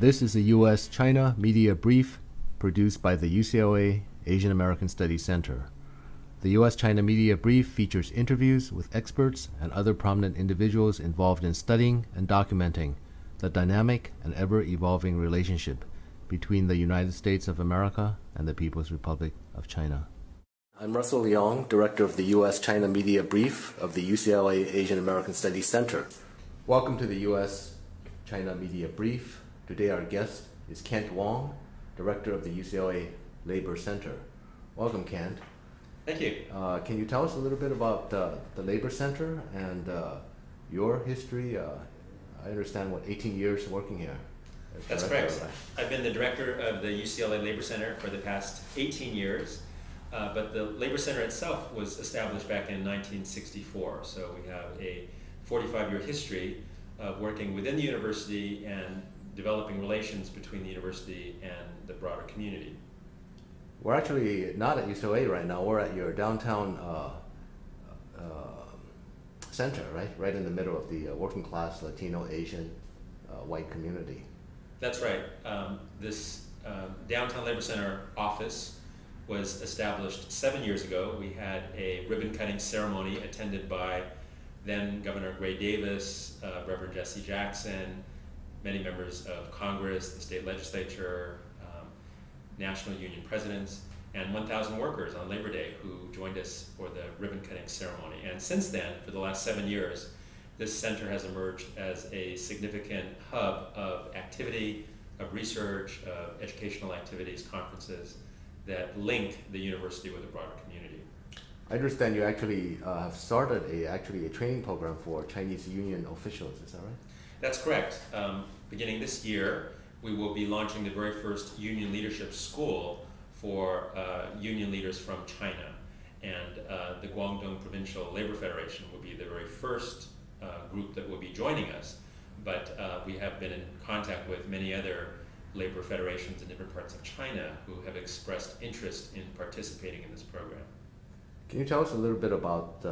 This is a U.S.-China media brief produced by the UCLA Asian American Studies Center. The U.S.-China media brief features interviews with experts and other prominent individuals involved in studying and documenting the dynamic and ever-evolving relationship between the United States of America and the People's Republic of China. I'm Russell Leong, Director of the U.S.-China Media Brief of the UCLA Asian American Studies Center. Welcome to the U.S.-China Media Brief. Today our guest is Kent Wong, Director of the UCLA Labor Center. Welcome, Kent. Thank you. Can you tell us a little bit about the Labor Center and your history? I understand, 18 years working here. That's correct. Right? I've been the director of the UCLA Labor Center for the past 18 years, but the Labor Center itself was established back in 1964, so we have a 45-year history of working within the university and developing relations between the university and the broader community. We're actually not at UCLA right now. We're at your downtown center, right? Right in the middle of the working class Latino, Asian, white community. That's right. This Downtown Labor Center office was established 7 years ago. We had a ribbon cutting ceremony attended by then Governor Gray Davis, Reverend Jesse Jackson, many members of Congress, the state legislature, national union presidents, and 1,000 workers on Labor Day who joined us for the ribbon cutting ceremony. And since then, for the last 7 years, this center has emerged as a significant hub of activity, of research, of educational activities, conferences that link the university with the broader community. I understand you actually have started a training program for Chinese union officials, is that right? That's correct. Beginning this year, we will be launching the very first union leadership school for union leaders from China. And the Guangdong Provincial Labor Federation will be the very first group that will be joining us. But we have been in contact with many other labor federations in different parts of China who have expressed interest in participating in this program. Can you tell us a little bit about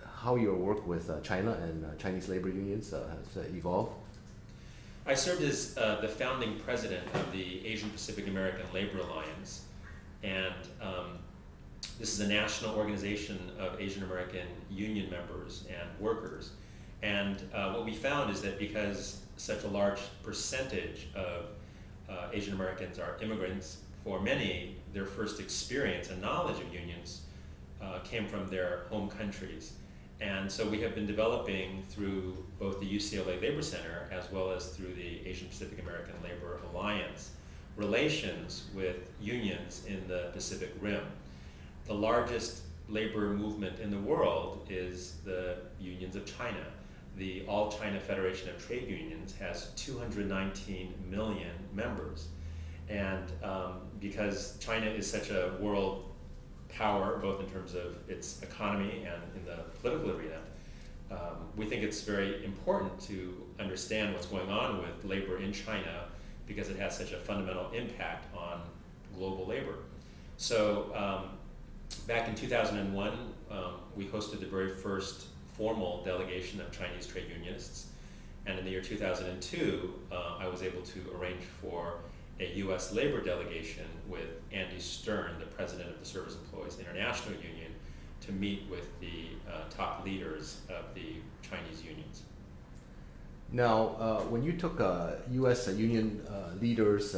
how your work with China and Chinese labor unions has evolved? I served as the founding president of the Asian Pacific American Labor Alliance, and this is a national organization of Asian American union members and workers. And what we found is that because such a large percentage of Asian Americans are immigrants, for many, their first experience and knowledge of unions came from their home countries. And so we have been developing through both the UCLA Labor Center as well as through the Asian Pacific American Labor Alliance relations with unions in the Pacific Rim. The largest labor movement in the world is the unions of China. The All China Federation of Trade Unions has 219 million members. And because China is such a world power, both in terms of its economy and in the political arena, we think it's very important to understand what's going on with labor in China because it has such a fundamental impact on global labor. So back in 2001, we hosted the very first formal delegation of Chinese trade unionists, and in the year 2002, I was able to arrange for a U.S. labor delegation with Andy Stern, the president of the Service Employees International Union, to meet with the top leaders of the Chinese unions. Now, when you took U.S. union leaders,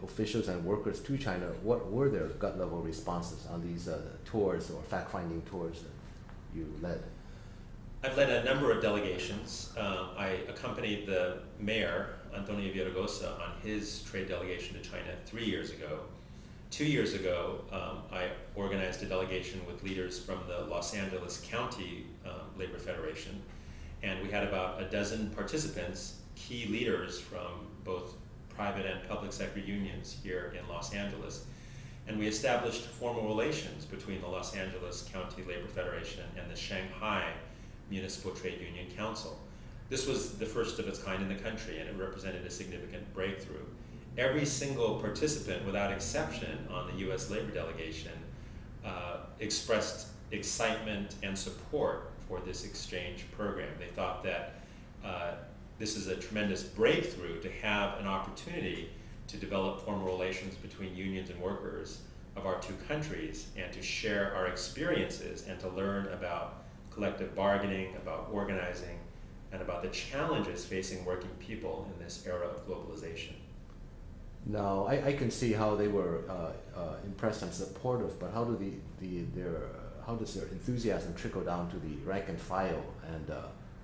officials and workers to China, what were their gut level responses on these tours or fact-finding tours that you led? I've led a number of delegations. I accompanied the mayor, Antonio Villaraigosa, on his trade delegation to China 3 years ago. 2 years ago, I organized a delegation with leaders from the Los Angeles County Labor Federation, and we had about a dozen participants, key leaders from both private and public sector unions here in Los Angeles. And we established formal relations between the Los Angeles County Labor Federation and the Shanghai Municipal Trade Union Council. This was the first of its kind in the country, and it represented a significant breakthrough. Every single participant, without exception, on the U.S. labor delegation expressed excitement and support for this exchange program. They thought that this is a tremendous breakthrough to have an opportunity to develop formal relations between unions and workers of our two countries and to share our experiences and to learn about collective bargaining, about organizing, and about the challenges facing working people in this era of globalization. Now, I can see how they were impressed and supportive, but how do how does their enthusiasm trickle down to the rank and file, and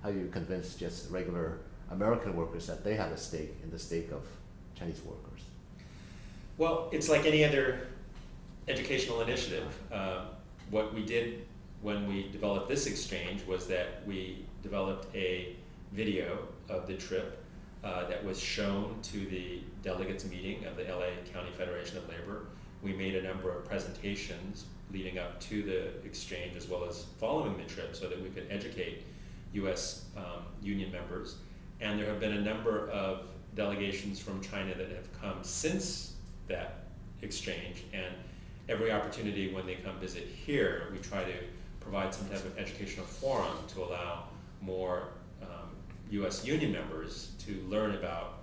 how do you convince just regular American workers that they have a stake in the stake of Chinese workers? Well, it's like any other educational initiative. What we did when we developed this exchange was that we developed a video of the trip that was shown to the delegates meeting of the LA County Federation of Labor. We made a number of presentations leading up to the exchange as well as following the trip so that we could educate US union members. And there have been a number of delegations from China that have come since that exchange, and every opportunity when they come visit here, we try to provide some type of educational forum to allow more US union members to learn about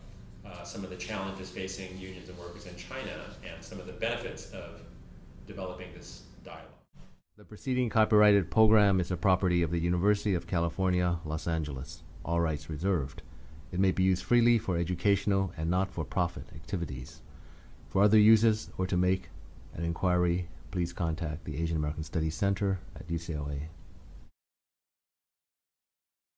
some of the challenges facing unions and workers in China and some of the benefits of developing this dialogue. The preceding copyrighted program is a property of the University of California, Los Angeles. All rights reserved. It may be used freely for educational and not-for-profit activities. For other uses or to make an inquiry, please contact the Asian American Studies Center at UCLA.